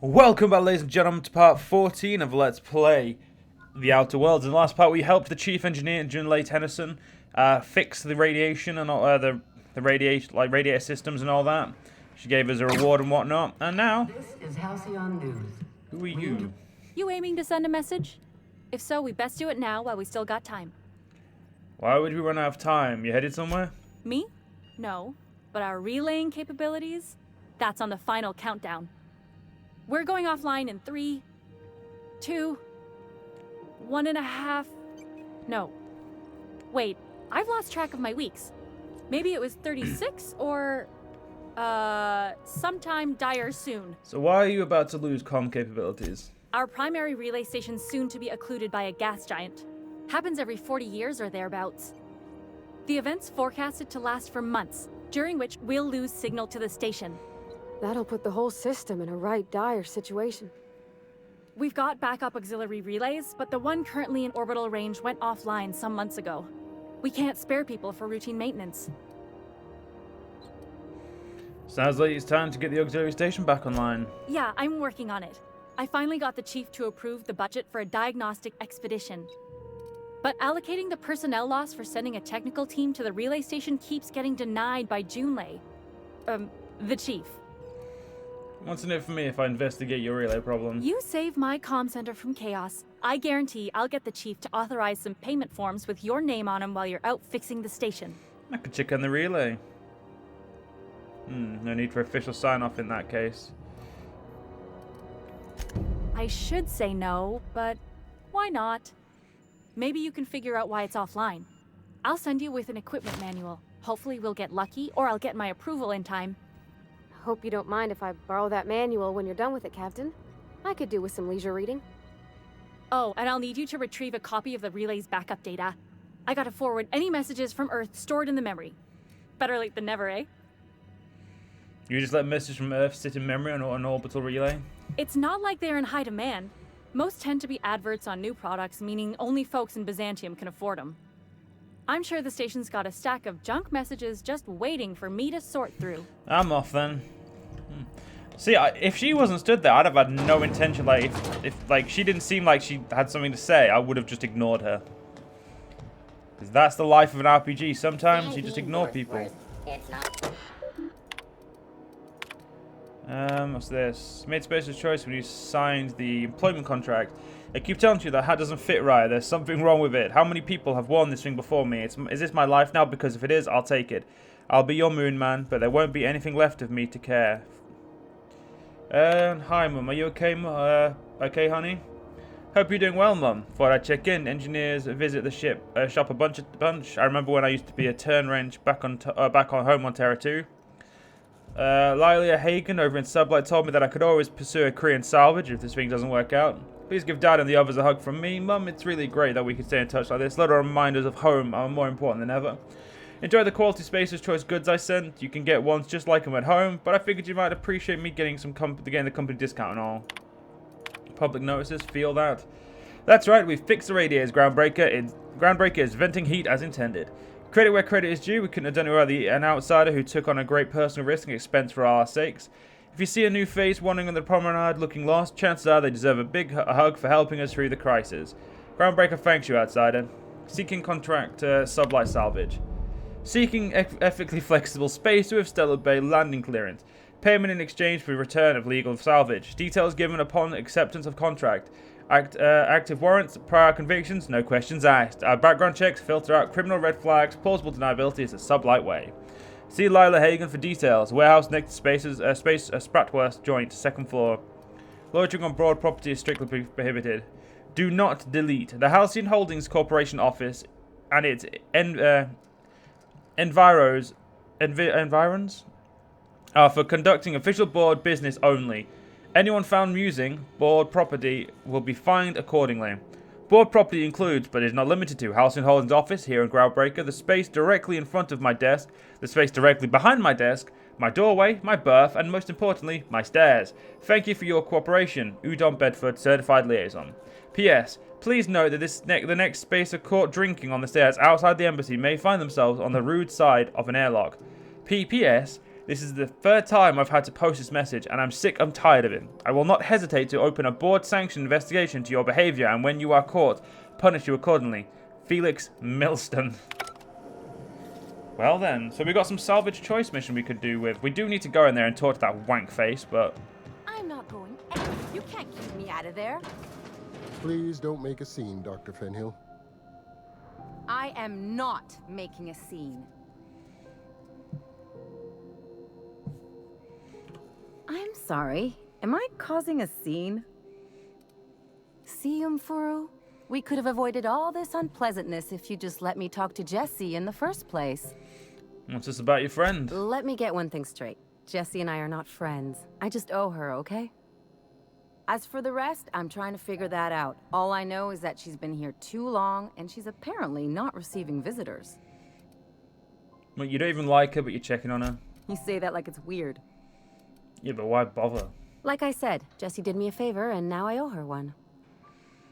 Welcome back, ladies and gentlemen, to part 14 of Let's Play The Outer Worlds. In the last part, we helped the chief engineer, Junlei Tennyson, fix the radiation and all the radiation, like radiator systems and all that. She gave us a reward and whatnot. And now, This is Halcyon News. who are you? You aiming to send a message? If so, we best do it now while we still got time. Why would we run out of time? You headed somewhere? Me? No. But our relaying capabilities? That's on the final countdown. We're going offline in 3, 2, 1.5... No. Wait, I've lost track of my weeks. Maybe it was 36 or... sometime dire soon. So why are you about to lose comm capabilities? Our primary relay station's soon to be occluded by a gas giant. Happens every 40 years or thereabouts. The event's forecasted to last for months, during which we'll lose signal to the station. That'll put the whole system in a right dire situation. We've got backup auxiliary relays, but the one currently in orbital range went offline some months ago. We can't spare people for routine maintenance. Sounds like it's time to get the auxiliary station back online. Yeah, I'm working on it. I finally got the chief to approve the budget for a diagnostic expedition. But allocating the personnel loss for sending a technical team to the relay station keeps getting denied by Junlei. The chief. What's in it for me if I investigate your relay problem? You save my comm center from chaos. I guarantee I'll get the chief to authorize some payment forms with your name on them while you're out fixing the station. I could check on the relay. No need for official sign-off in that case. I should say no, but why not? Maybe you can figure out why it's offline. I'll send you with an equipment manual. Hopefully we'll get lucky, or I'll get my approval in time. Hope you don't mind if I borrow that manual when you're done with it, Captain. I could do with some leisure reading. Oh, and I'll need you to retrieve a copy of the relay's backup data. I gotta forward any messages from Earth stored in the memory. Better late than never, eh? You just let messages from Earth sit in memory on an orbital relay? It's not like they're in high demand. Most tend to be adverts on new products, meaning only folks in Byzantium can afford them. I'm sure the station's got a stack of junk messages just waiting for me to sort through. I'm off then. See, if she wasn't stood there, I'd have had no intention. Like, if like she didn't seem like she had something to say, I would have just ignored her. Because that's the life of an RPG. Sometimes you just ignore people. It's not. What's this? Made Spacer's choice when you signed the employment contract. I keep telling you that hat doesn't fit right. There's something wrong with it. How many people have worn this thing before me? Is this my life now? Because if it is, I'll take it. I'll be your moon man, but there won't be anything left of me to care. Hi, Mum. Are you okay, okay, honey? Hope you're doing well, Mum. Thought I'd check in. Engineers visit the shop a bunch. I remember when I used to be a turn wrench back on home on Terra 2. Lilia Hagen over in Sublight told me that I could always pursue a career in salvage if this thing doesn't work out. Please give Dad and the others a hug from me. Mum, it's really great that we can stay in touch like this. Little reminders of home are more important than ever. Enjoy the quality Spacer's Choice goods I sent. You can get ones just like them at home, but I figured you might appreciate me getting the company discount and all. Public notices, feel that. That's right, we've fixed the radiators, Groundbreaker. Groundbreaker is venting heat as intended. Credit where credit is due. We couldn't have done it without an outsider who took on a great personal risk and expense for our sakes. If you see a new face wandering on the promenade looking lost, chances are they deserve a big hug for helping us through the crisis. Groundbreaker thanks you, outsider. Seeking contract sublight salvage. Seeking ethically flexible space with Stellar Bay landing clearance. Payment in exchange for return of legal salvage. Details given upon acceptance of contract. Active warrants, prior convictions, no questions asked. Our background checks filter out criminal red flags, plausible deniability is a sublight way. See Lila Hagen for details. Warehouse next to Spaces, Spratworth joint, second floor. Loitering on broad property is strictly prohibited. Do not delete. The Halcyon Holdings Corporation office and its environs are for conducting official board business only. Anyone found using board property will be fined accordingly. Board property includes, but is not limited to, Halcyon Holdings office here in Groundbreaker, the space directly in front of my desk, the space directly behind my desk, my doorway, my berth, and most importantly, my stairs. Thank you for your cooperation. Udon Bedford, Certified Liaison. P.S. Please note that the next spacer caught drinking on the stairs outside the embassy may find themselves on the rude side of an airlock. P.S. This is the third time I've had to post this message, and I'm sick and tired of it. I will not hesitate to open a board-sanctioned investigation to your behavior, and when you are caught, punish you accordingly. Felix Milston. Well then, so we got some salvage choice mission we could do with. We do need to go in there and talk to that wank face, but... I'm not going anywhere. You can't keep me out of there. Please don't make a scene, Dr. Fenhill. I am not making a scene. I'm sorry. Am I causing a scene? See, Umfuru? We could have avoided all this unpleasantness if you just let me talk to Jessie in the first place. What's this about your friend? Let me get one thing straight. Jessie and I are not friends. I just owe her, okay? As for the rest, I'm trying to figure that out. All I know is that she's been here too long, and she's apparently not receiving visitors. Well, you don't even like her, but you're checking on her. You say that like it's weird. Yeah, but why bother? Like I said, Jessie did me a favor, and now I owe her one.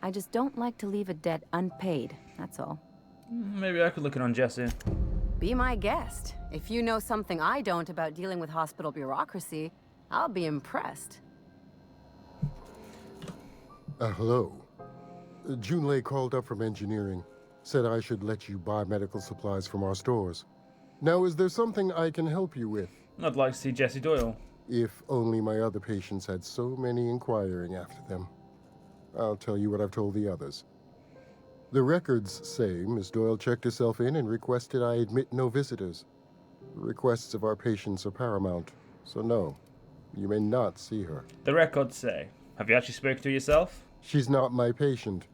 I just don't like to leave a debt unpaid, that's all. Maybe I could look it on Jessie. Be my guest. If you know something I don't about dealing with hospital bureaucracy, I'll be impressed. Hello. Junlei called up from engineering. Said I should let you buy medical supplies from our stores. Now, is there something I can help you with? I'd like to see Jessie Doyle. If only my other patients had so many inquiring after them. I'll tell you what I've told the others. The records say Miss Doyle checked herself in and requested I admit no visitors. The requests of our patients are paramount, so no, you may not see her. The records say. Have you actually spoken to her yourself? She's not my patient.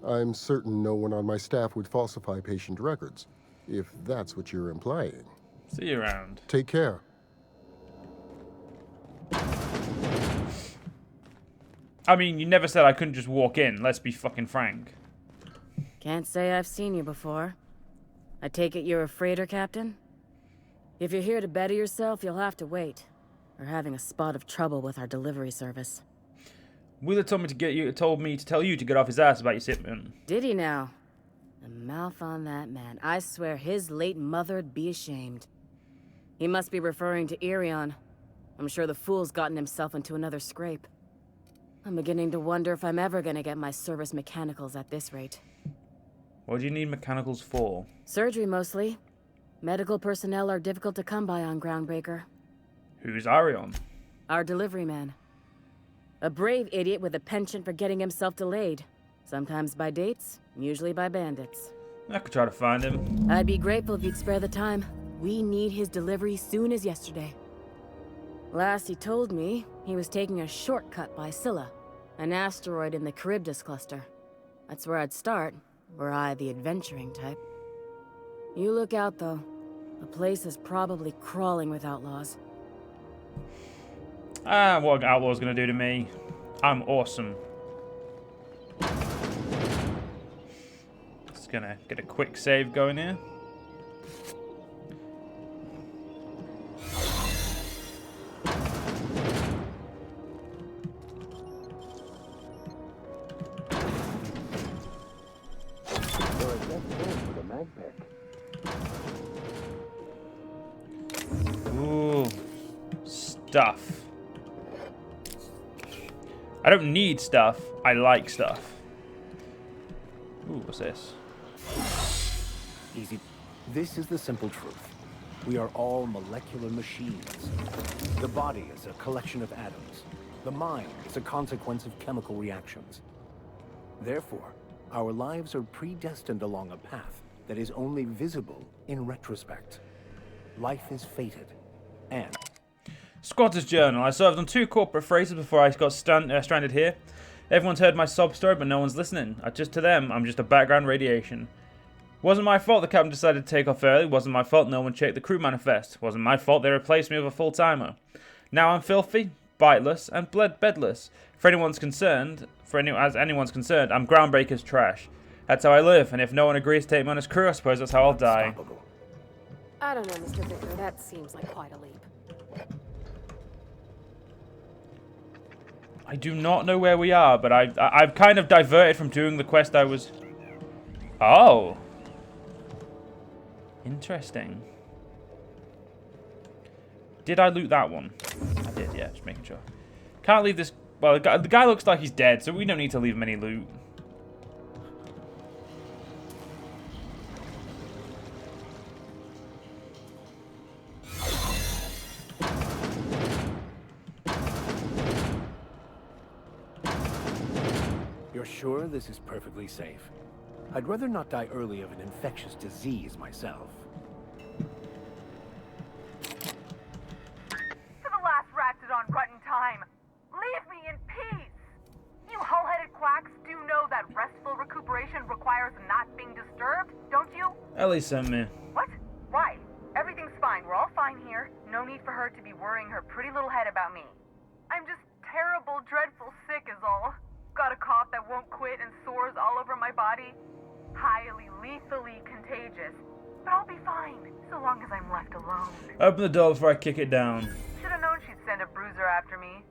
I'm certain no one on my staff would falsify patient records, if that's what you're implying. See you around. Take care. I mean, you never said I couldn't just walk in, let's be fucking frank. Can't say I've seen you before. I take it you're a freighter captain? If you're here to better yourself, you'll have to wait. We're having a spot of trouble with our delivery service. Wheeler told me to tell you to get off his ass about your shipment. Did he now? The mouth on that man. I swear his late mother'd be ashamed. He must be referring to Irion. I'm sure the fool's gotten himself into another scrape. I'm beginning to wonder if I'm ever gonna get my service mechanicals at this rate. What do you need mechanicals for? Surgery, mostly. Medical personnel are difficult to come by on Groundbreaker. Who's Arion? Our delivery man. A brave idiot with a penchant for getting himself delayed. Sometimes by dates, usually by bandits. I could try to find him. I'd be grateful if you'd spare the time. We need his delivery soon as yesterday. Last he told me, he was taking a shortcut by Scylla, an asteroid in the Charybdis cluster. That's where I'd start, were I the adventuring type. You look out, though. The place is probably crawling with outlaws. What an outlaw's gonna do to me? I'm awesome. Just gonna get a quick save going here. Ooh, stuff. I don't need stuff. I like stuff. Ooh, what's this? Easy. This is the simple truth. We are all molecular machines. The body is a collection of atoms. The mind is a consequence of chemical reactions. Therefore, our lives are predestined along a path that is only visible in retrospect. Life is fated, and... Squatter's Journal. I served on 2 corporate freighters before I got stranded here. Everyone's heard my sob story, but no one's listening. To them, I'm just a background radiation. Wasn't my fault the captain decided to take off early. Wasn't my fault no one checked the crew manifest. Wasn't my fault they replaced me with a full-timer. Now I'm filthy, biteless, and bedless. As anyone's concerned, I'm Groundbreaker's trash. That's how I live, and if no one agrees to take me on his crew, I suppose that's how I'll die. I don't know, Mr. Vicker. That seems like quite a leap. I do not know where we are, but I've kind of diverted from doing the quest I was... Oh. Interesting. Did I loot that one? I did, yeah, just making sure. Can't leave this... Well, the guy looks like he's dead, so we don't need to leave him any loot. You're sure this is perfectly safe? I'd rather not die early of an infectious disease myself. For the last ratted on rotten time, leave me in peace! You hull-headed quacks do know that restful recuperation requires not being disturbed, don't you? Ellie sent me. What? Why? Everything's fine. We're all fine here. No need for her to be worrying her pretty little head about me. I'm just terrible, dreadful sick is all. Got a cough that won't quit and sores all over my body. Highly, lethally contagious. But I'll be fine, so long as I'm left alone. Open the door before I kick it down. Should've known she'd send a bruiser after me.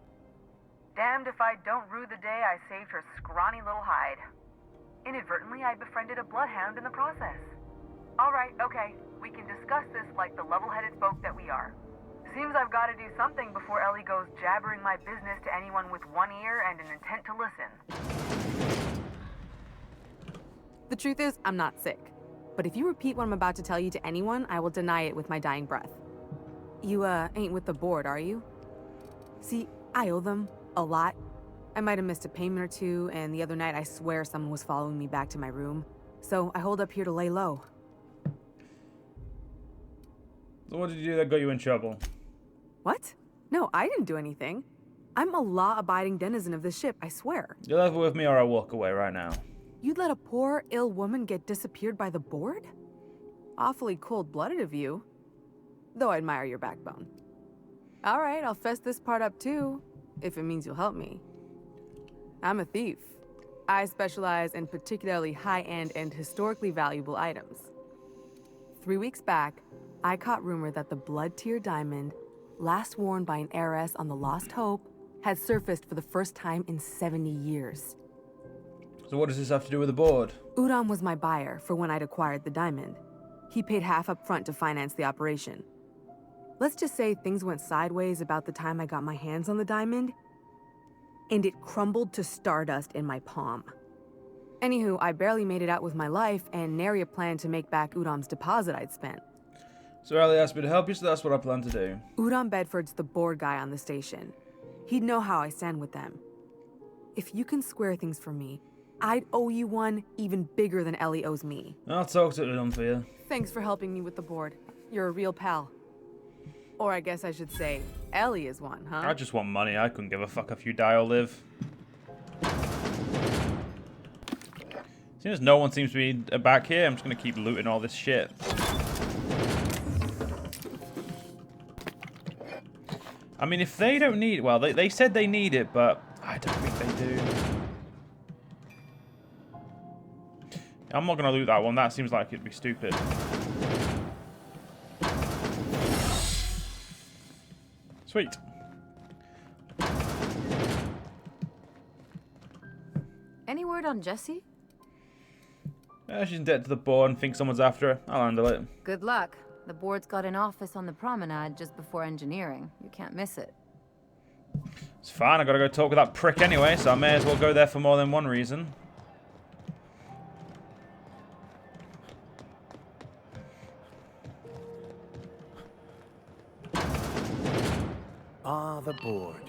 Damned if I don't rue the day I saved her scrawny little hide. Inadvertently, I befriended a bloodhound in the process. Alright, okay. We can discuss this like the level-headed folk that we are. Seems I've got to do something before Ellie goes jabbering my business to anyone with one ear and an intent to listen. The truth is, I'm not sick. But if you repeat what I'm about to tell you to anyone, I will deny it with my dying breath. You, ain't with the board, are you? See, I owe them a lot. I might have missed a payment or two, and the other night I swear someone was following me back to my room. So I hold up here to lay low. So what did you do that got you in trouble? What? No, I didn't do anything. I'm a law-abiding denizen of this ship, I swear. You'll level with me or I'll walk away right now. You'd let a poor, ill woman get disappeared by the board? Awfully cold-blooded of you. Though I admire your backbone. All right, I'll fess this part up too, if it means you'll help me. I'm a thief. I specialize in particularly high-end and historically valuable items. 3 weeks back, I caught rumor that the blood-tier diamond, last worn by an heiress on the Lost Hope, had surfaced for the first time in 70 years. So what does this have to do with the board? Udam was my buyer for when I'd acquired the diamond. He paid half up front to finance the operation. Let's just say things went sideways about the time I got my hands on the diamond, and it crumbled to stardust in my palm. Anywho, I barely made it out with my life, and nary a plan to make back Udam's deposit I'd spent. So Ellie asked me to help you, so that's what I plan to do. Udam Bedford's the board guy on the station. He'd know how I stand with them. If you can square things for me, I'd owe you one even bigger than Ellie owes me. I'll talk to Udam for you. Thanks for helping me with the board. You're a real pal. Or I guess I should say, Ellie is one, huh? I just want money. I couldn't give a fuck if you die or live. Seeing as no one seems to be back here, I'm just going to keep looting all this shit. I mean, if they don't need it, well, they said they need it, but I don't think they do. I'm not going to loot that one. That seems like it'd be stupid. Sweet. Any word on Jessie? She's in debt to the board and thinks someone's after her. I'll handle it. Good luck. The board's got an office on the promenade just before engineering. You can't miss it. It's fine. I gotta go talk with that prick anyway, so I may as well go there for more than one reason. Ah, the board.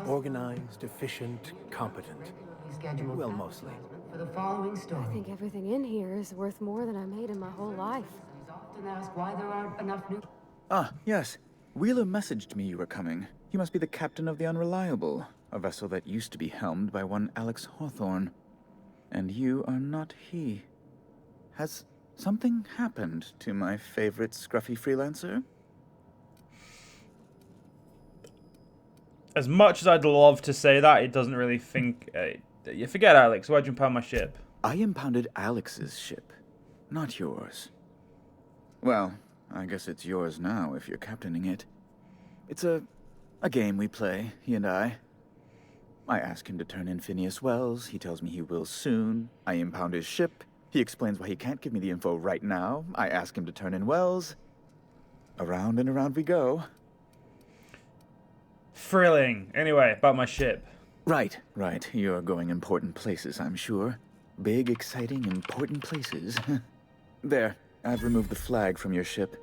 Organized, efficient, competent. Well, mostly. For the following story. I think everything in here is worth more than I made in my whole life. He's often asked why there aren't enough new. Ah, yes. Wheeler messaged me you were coming. He must be the captain of the Unreliable, a vessel that used to be helmed by one Alex Hawthorne. And you are not he. Has something happened to my favorite scruffy freelancer? As much as I'd love to say that, it doesn't really think... you forget, Alex. Why'd you impound my ship? I impounded Alex's ship, not yours. Well, I guess it's yours now if you're captaining it. It's a game we play, he and I. I ask him to turn in Phineas Wells. He tells me he will soon. I impound his ship. He explains why he can't give me the info right now. I ask him to turn in Wells. Around and around we go. Thrilling. Anyway, about my ship. Right. You're going important places, I'm sure. Big, exciting, important places. There, I've removed the flag from your ship.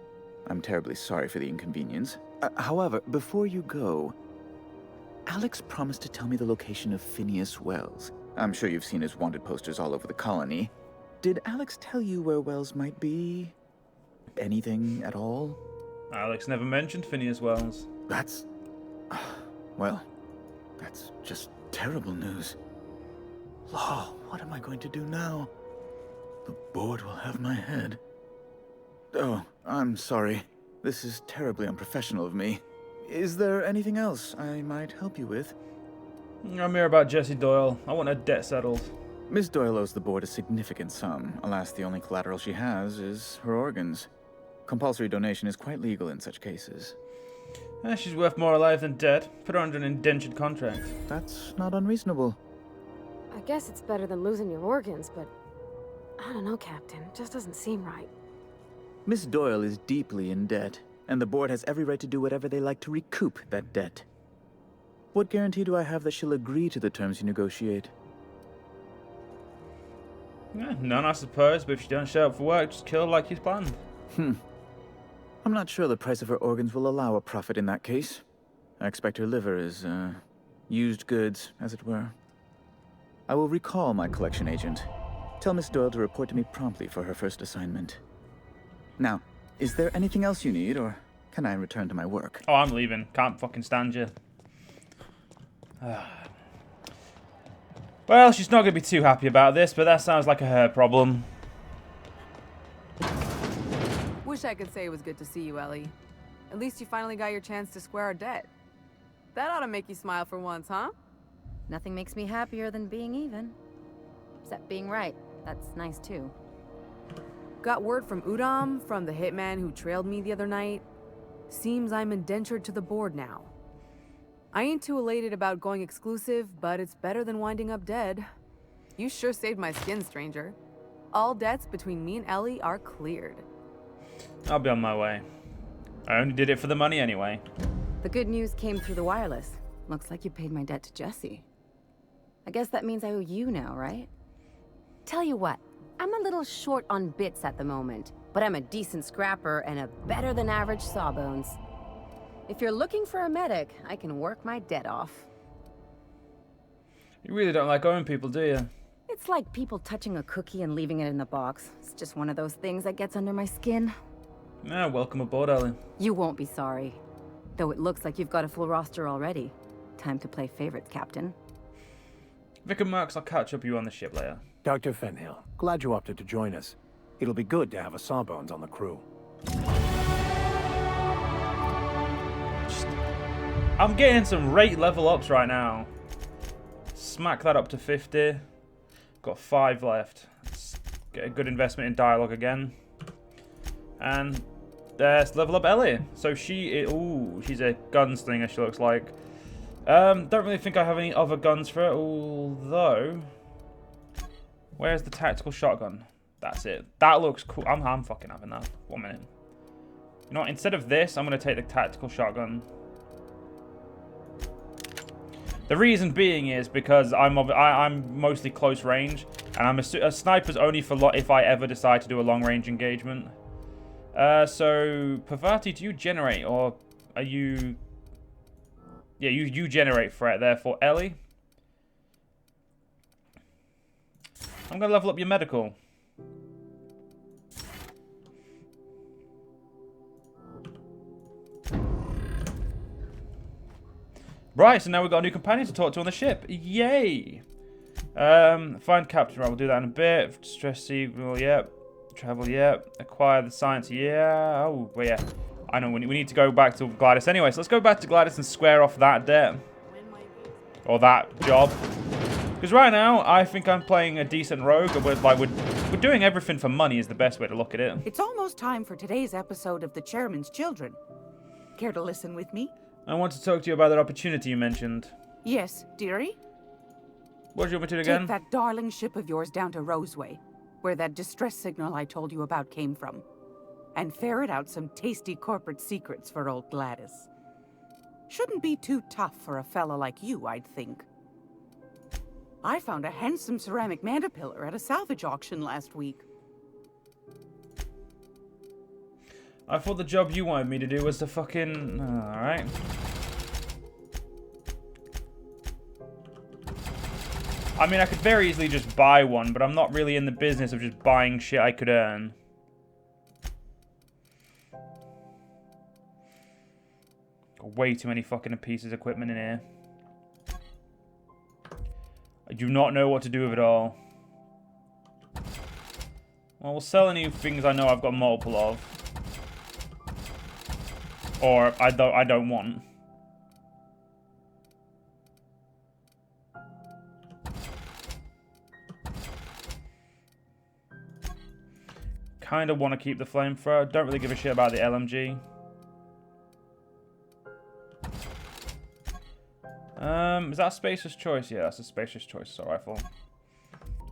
I'm terribly sorry for the inconvenience. However, before you go, Alex promised to tell me the location of Phineas Wells. I'm sure you've seen his wanted posters all over the colony. Did Alex tell you where Wells might be? Anything at all? Alex never mentioned Phineas Wells. That's... well, that's just terrible news. Law, what am I going to do now? The board will have my head. Oh, I'm sorry. This is terribly unprofessional of me. Is there anything else I might help you with? I'm here about Jessie Doyle. I want her debt settled. Miss Doyle owes the board a significant sum. Alas, the only collateral she has is her organs. Compulsory donation is quite legal in such cases. She's worth more alive than dead. Put her under an indentured contract. That's not unreasonable. I guess it's better than losing your organs, but I don't know, Captain. It just doesn't seem right. Miss Doyle is deeply in debt, and the board has every right to do whatever they like to recoup that debt. What guarantee do I have that she'll agree to the terms you negotiate? Yeah, none, I suppose, but if she don't show up for work, just kill her like he's planned. I'm not sure the price of her organs will allow a profit in that case. I expect her liver is, used goods, as it were. I will recall my collection agent. Tell Miss Doyle to report to me promptly for her first assignment. Now, is there anything else you need, or can I return to my work? Oh, I'm leaving. Can't fucking stand you. Well, she's not going to be too happy about this, but that sounds like a her problem. Wish I could say it was good to see you, Ellie. At least you finally got your chance to square our debt. That ought to make you smile for once, huh? Nothing makes me happier than being even. Except being right. That's nice too. Got word from Udom, from the hitman who trailed me the other night. Seems I'm indentured to the board now. I ain't too elated about going exclusive, but it's better than winding up dead. You sure saved my skin, stranger. All debts between me and Ellie are cleared. I'll be on my way. I only did it for the money anyway. The good news came through the wireless. Looks like you paid my debt to Jessie. I guess that means I owe you now, right? Tell you what, I'm a little short on bits at the moment, but I'm a decent scrapper and a better than average sawbones. If you're looking for a medic, I can work my debt off. You really don't like owing people, do you? It's like people touching a cookie and leaving it in the box. It's just one of those things that gets under my skin. Ah, welcome aboard, Ellie. You won't be sorry. Though it looks like you've got a full roster already. Time to play favorites, Captain. Vic and Mercs, I'll catch up with you on the ship later. Dr. Fenhill, glad you opted to join us. It'll be good to have a Sawbones on the crew. I'm getting some rate level ups right now. Smack that up to 50. Got 5 left. Let's get a good investment in dialogue again. And let's level up Ellie. So she is, ooh, she's a gunslinger, she looks like. Don't really think I have any other guns for her, although... Where's the tactical shotgun? That's it. That looks cool. I'm fucking having that. 1 minute. You know what? Instead of this, I'm going to take the tactical shotgun. The reason being is because I'm mostly close range, and a sniper's only for if I ever decide to do a long range engagement. So Pavati, do you generate, or are you? Yeah, you generate threat. Therefore, Ellie, I'm gonna level up your medical. Right, so now we've got a new companion to talk to on the ship. Yay! Find captain, right, we'll do that in a bit. Stress signal, yep. Travel, yep. Acquire the science, yeah. Oh, well, yeah. I know, we need to go back to Gladys anyway, so let's go back to Gladys and square off that debt. Or that job. Because right now, I think I'm playing a decent rogue. We're doing everything for money is the best way to look at it. It's almost time for today's episode of The Chairman's Children. Care to listen with me? I want to talk to you about that opportunity you mentioned. Yes, dearie? What do you want me to do again? Take that darling ship of yours down to Roseway, where that distress signal I told you about came from, and ferret out some tasty corporate secrets for old Gladys. Shouldn't be too tough for a fella like you, I'd think. I found a handsome ceramic mandapillar at a salvage auction last week. I thought the job you wanted me to do was to fucking... Alright. I mean, I could very easily just buy one, but I'm not really in the business of just buying shit I could earn. Got way too many fucking pieces of equipment in here. I do not know what to do with it all. Well, we'll sell any things I know I've got multiple of. Or I don't want. Kind of want to keep the flamethrower. Don't really give a shit about the LMG. Is that a spacious choice? Yeah, that's a spacious choice. Assault rifle.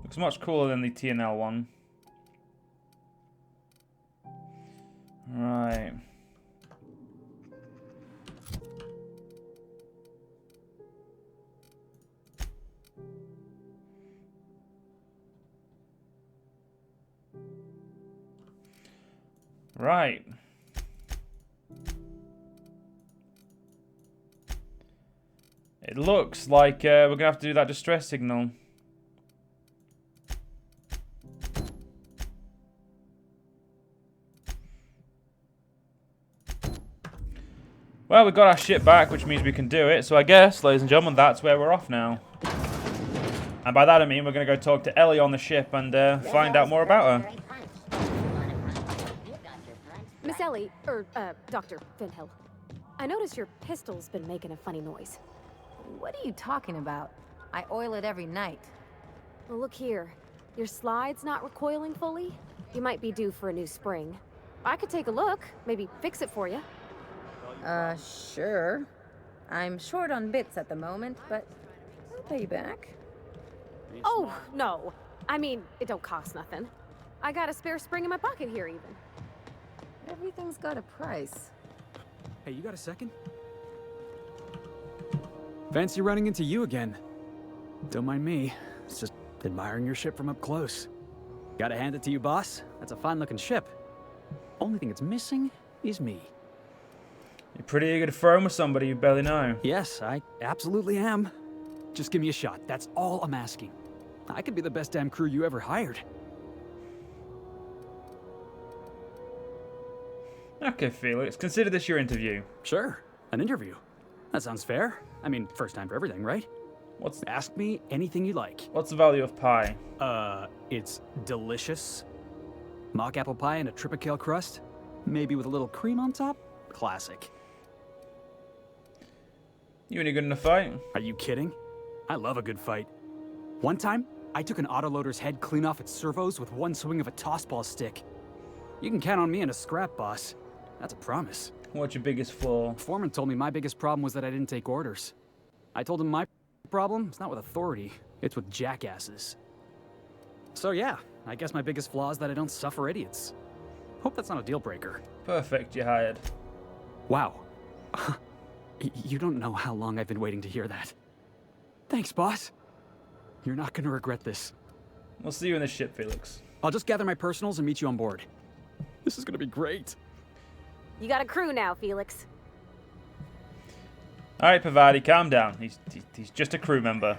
Looks much cooler than the TNL one. Right. Right. It looks like we're going to have to do that distress signal. Well, we got our ship back, which means we can do it. So I guess, ladies and gentlemen, that's where we're off now. And by that I mean we're going to go talk to Ellie on the ship and find out more about her. Miss Ellie, Dr. Finhill. I noticed your pistol's been making a funny noise. What are you talking about? I oil it every night. Well, look here. Your slide's not recoiling fully? You might be due for a new spring. I could take a look, maybe fix it for you. Sure. I'm short on bits at the moment, but I'll pay you back. Oh, no. I mean, it don't cost nothing. I got a spare spring in my pocket here, even. Everything's got a price. Hey, you got a second? Fancy running into you again. Don't mind me. It's just admiring your ship from up close. Gotta hand it to you, boss. That's a fine-looking ship. Only thing it's missing is me. You're pretty eager to throw with somebody you barely know. Yes, I absolutely am. Just give me a shot. That's all I'm asking. I could be the best damn crew you ever hired. Okay, Felix. Consider this your interview. Sure. An interview. That sounds fair. I mean, first time for everything, right? Ask me anything you like. What's the value of pie? It's delicious. Mock apple pie and a tripicale crust. Maybe with a little cream on top. Classic. You any good in a fight? Are you kidding? I love a good fight. One time, I took an autoloader's head clean off its servos with one swing of a tossball stick. You can count on me in a scrap, boss. That's a promise. What's your biggest flaw? Foreman told me my biggest problem was that I didn't take orders. I told him my problem is not with authority, it's with jackasses. So yeah, I guess my biggest flaw is that I don't suffer idiots. Hope that's not a deal breaker. Perfect, you're hired. Wow. You don't know how long I've been waiting to hear that. Thanks, boss. You're not gonna regret this. We'll see you in the ship, Felix. I'll just gather my personals and meet you on board. This is gonna be great. You got a crew now, Felix. Alright, Pavadi, calm down. He's just a crew member.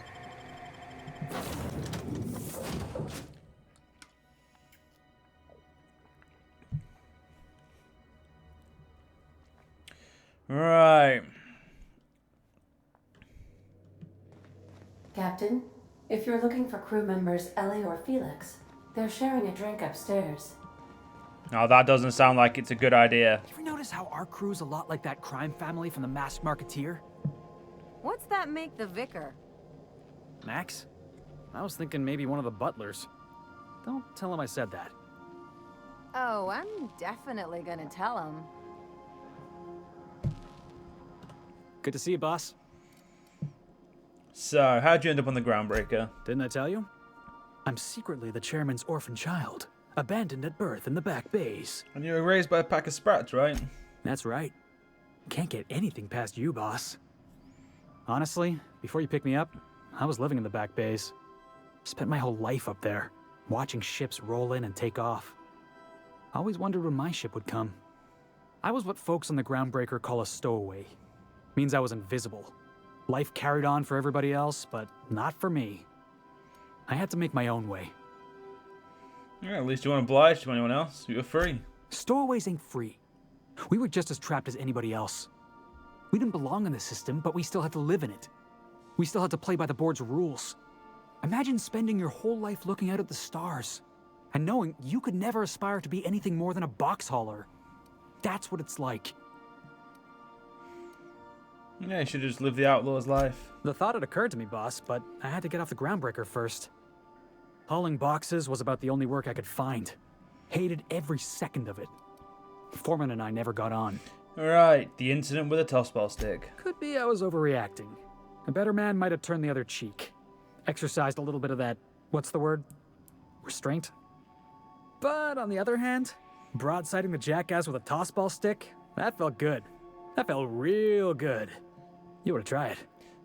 Right. Captain, if you're looking for crew members Ellie or Felix, they're sharing a drink upstairs. Oh, that doesn't sound like it's a good idea. You ever notice how our crew's a lot like that crime family from the Masked Marketeer? What's that make the vicar? Max? I was thinking maybe one of the butlers. Don't tell him I said that. Oh, I'm definitely gonna tell him. Good to see you, boss. So, how'd you end up on the Groundbreaker? Didn't I tell you? I'm secretly the chairman's orphan child, abandoned at birth in the back bays. And you were raised by a pack of sprats, right? That's right. Can't get anything past you, boss. Honestly, before you picked me up, I was living in the back bays. Spent my whole life up there, watching ships roll in and take off. I always wondered when my ship would come. I was what folks on the Groundbreaker call a stowaway. Means I was invisible. Life carried on for everybody else, but not for me. I had to make my own way. Yeah, at least you weren't obliged to anyone else. You were free. Stowaways ain't free. We were just as trapped as anybody else. We didn't belong in the system, but we still had to live in it. We still had to play by the board's rules. Imagine spending your whole life looking out at the stars, and knowing you could never aspire to be anything more than a box hauler. That's what it's like. Yeah, you should just live the outlaw's life. The thought had occurred to me, boss, but I had to get off the Groundbreaker first. Hauling boxes was about the only work I could find. Hated every second of it. Foreman and I never got on. Alright, the incident with a tossball stick. Could be I was overreacting. A better man might have turned the other cheek. Exercised a little bit of that, what's the word? Restraint? But on the other hand, broadsiding the jackass with a tossball stick, that felt good. That felt real good. You ought to try it.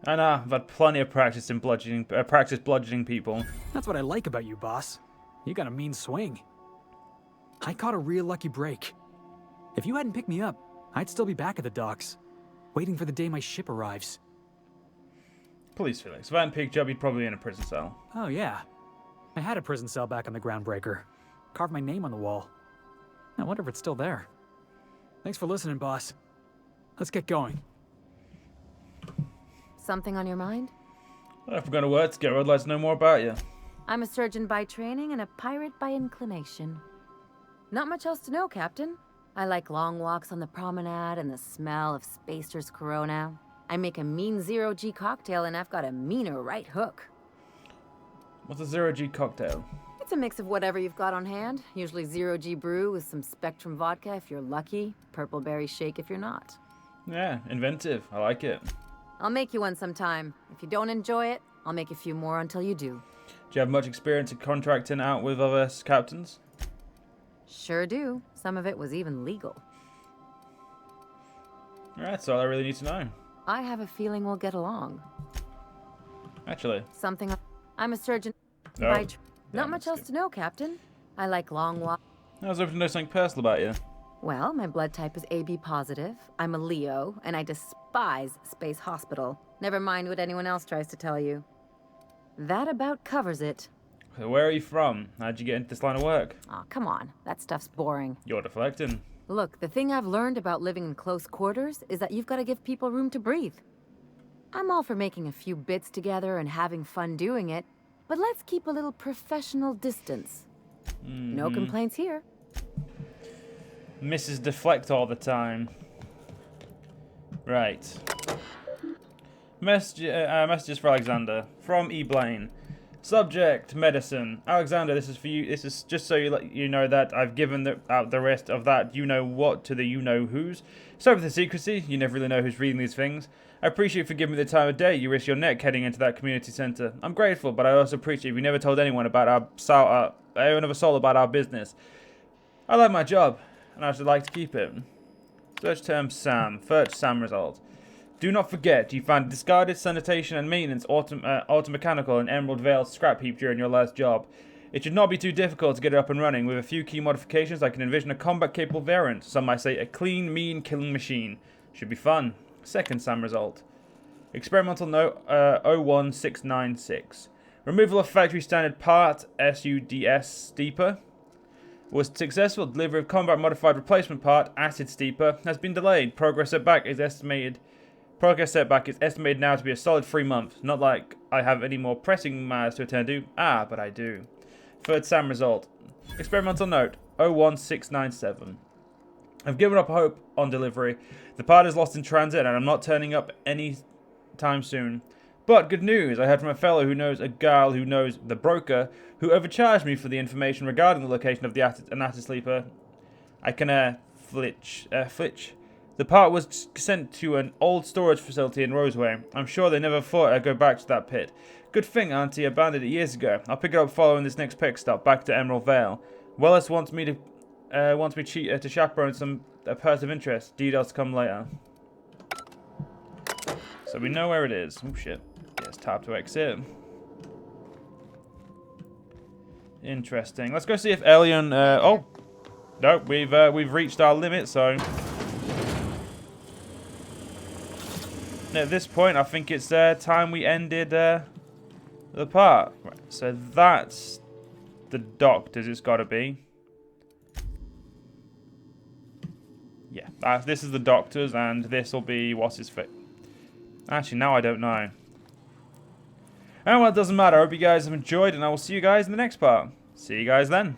I know, I've had plenty of practice in bludgeoning people. That's what I like about you, boss. You got a mean swing. I caught a real lucky break. If you hadn't picked me up, I'd still be back at the docks, waiting for the day my ship arrives. Please, Felix. If I hadn't picked you up, you'd probably be in a prison cell. Oh, yeah. I had a prison cell back on the Groundbreaker. Carved my name on the wall. I wonder if it's still there. Thanks for listening, boss. Let's get going. Something on your mind? Well, if we're going to work together, I'd like to know more about you. I'm a surgeon by training and a pirate by inclination. Not much else to know, Captain. I like long walks on the promenade and the smell of Spacer's Corona. I make a mean zero-G cocktail and I've got a meaner right hook. What's a zero-G cocktail? It's a mix of whatever you've got on hand. Usually zero-G brew with some Spectrum vodka if you're lucky, purple berry shake if you're not. Yeah, inventive. I like it. I'll make you one sometime. If you don't enjoy it, I'll make a few more until you do. Do you have much experience in contracting out with other captains? Sure do. Some of it was even legal. Alright, that's all I really need to know. I have a feeling we'll get along. Actually. Something. I'm a surgeon. Oh. Not much else to know, Captain. I like long walks. I was hoping to know something personal about you. Well, my blood type is AB positive. I'm a Leo, and I despise Space Hospital. Never mind what anyone else tries to tell you. That about covers it. So where are you from? How'd you get into this line of work? Aw, come on. That stuff's boring. You're deflecting. Look, the thing I've learned about living in close quarters is that you've got to give people room to breathe. I'm all for making a few bits together and having fun doing it, but let's keep a little professional distance. No complaints here. Mrs. Deflect all the time. Right. Messages for Alexander. From E. Blaine. Subject, medicine. Alexander, this is for you. This is just so you know that I've given out the rest of that you-know-what to the you-know-whos. Sorry for the secrecy. You never really know who's reading these things. I appreciate you for giving me the time of day. You risk your neck heading into that community center. I'm grateful, but I also appreciate if you never told anyone about another soul about our business. I like my job, and I should like to keep it. Search term SAM. Search SAM result. Do not forget, you found discarded sanitation and maintenance automechanical and Emerald Vale scrap heap during your last job. It should not be too difficult to get it up and running. With a few key modifications, I can envision a combat-capable variant. Some might say a clean, mean killing machine. Should be fun. Second SAM result. Experimental note 01696. Removal of factory standard part SUDS steeper was successful. Delivery of combat modified replacement part acid steeper has been delayed. Progress setback is estimated now to be a solid 3 months. Not like I have any more pressing matters to attend to. But I do. Third SAM result. Experimental note 01697. I've given up hope on delivery. The part is lost in transit and I'm not turning up any time soon. But good news, I heard from a fellow who knows a girl who knows the broker who overcharged me for the information regarding the location of the acid sleeper. I can flitch. The part was sent to an old storage facility in Roseway. I'm sure they never thought I'd go back to that pit. Good thing Auntie abandoned it years ago. I'll pick it up following this next pick stop back to Emerald Vale. Wellis wants me to chaperone some person of interest. Details to come later. So we know where it is. Oh shit. Yes, tab to exit. Interesting. Let's go see if Ellie and oh no, we've reached our limit, so at this point I think it's time we ended the part. Right, so that's the doctors, it's gotta be. Yeah, this is the doctors, and this will be what's his face. Actually, now I don't know. Oh well, it doesn't matter. I hope you guys have enjoyed, and I will see you guys in the next part. See you guys then.